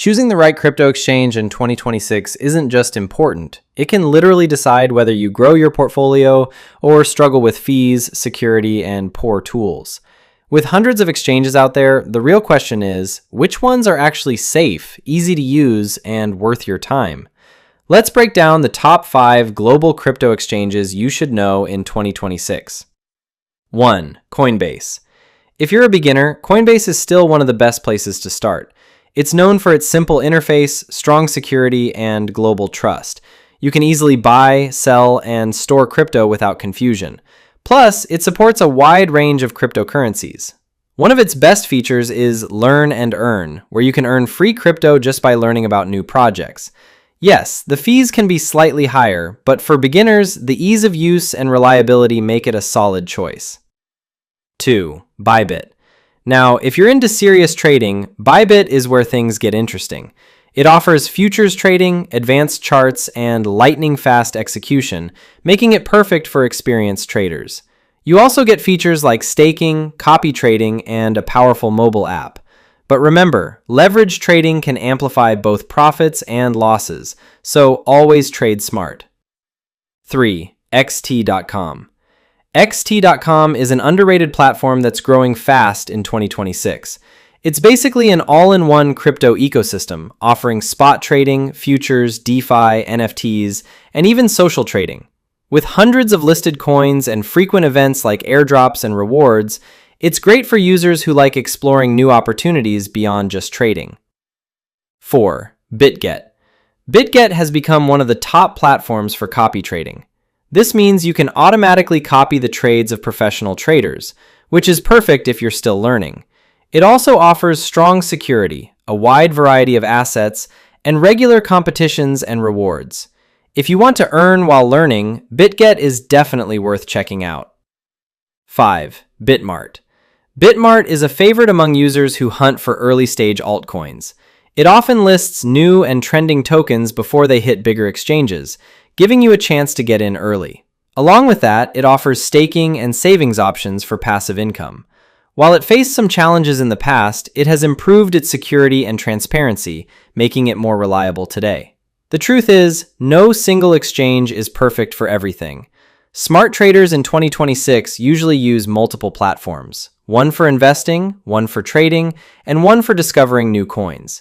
Choosing the right crypto exchange in 2026 isn't just important. It can literally decide whether you grow your portfolio or struggle with fees, security, and poor tools. With hundreds of exchanges out there, the real question is, which ones are actually safe, easy to use, and worth your time? Let's break down the top 5 global crypto exchanges you should know in 2026. 1. Coinbase. If you're a beginner, Coinbase is still one of the best places to start. It's known for its simple interface, strong security, and global trust. You can easily buy, sell, and store crypto without confusion. Plus, it supports a wide range of cryptocurrencies. One of its best features is Learn and Earn, where you can earn free crypto just by learning about new projects. Yes, the fees can be slightly higher, but for beginners, the ease of use and reliability make it a solid choice. 2. Bybit. Now, if you're into serious trading, Bybit is where things get interesting. It offers futures trading, advanced charts, and lightning-fast execution, making it perfect for experienced traders. You also get features like staking, copy trading, and a powerful mobile app. But remember, leverage trading can amplify both profits and losses, so always trade smart. 3. XT.com. XT.com is an underrated platform that's growing fast in 2026. It's basically an all-in-one crypto ecosystem, offering spot trading, futures, DeFi, NFTs, and even social trading. With hundreds of listed coins and frequent events like airdrops and rewards, it's great for users who like exploring new opportunities beyond just trading. 4. BitGet. BitGet has become one of the top platforms for copy trading. This means you can automatically copy the trades of professional traders, which is perfect if you're still learning. It also offers strong security, a wide variety of assets, and regular competitions and rewards. If you want to earn while learning, BitGet is definitely worth checking out. 5. Bitmart. Bitmart is a favorite among users who hunt for early-stage altcoins. It often lists new and trending tokens before they hit bigger exchanges, giving you a chance to get in early. Along with that, it offers staking and savings options for passive income. While it faced some challenges in the past, it has improved its security and transparency, making it more reliable today. The truth is, no single exchange is perfect for everything. Smart traders in 2026 usually use multiple platforms, one for investing, one for trading, and one for discovering new coins.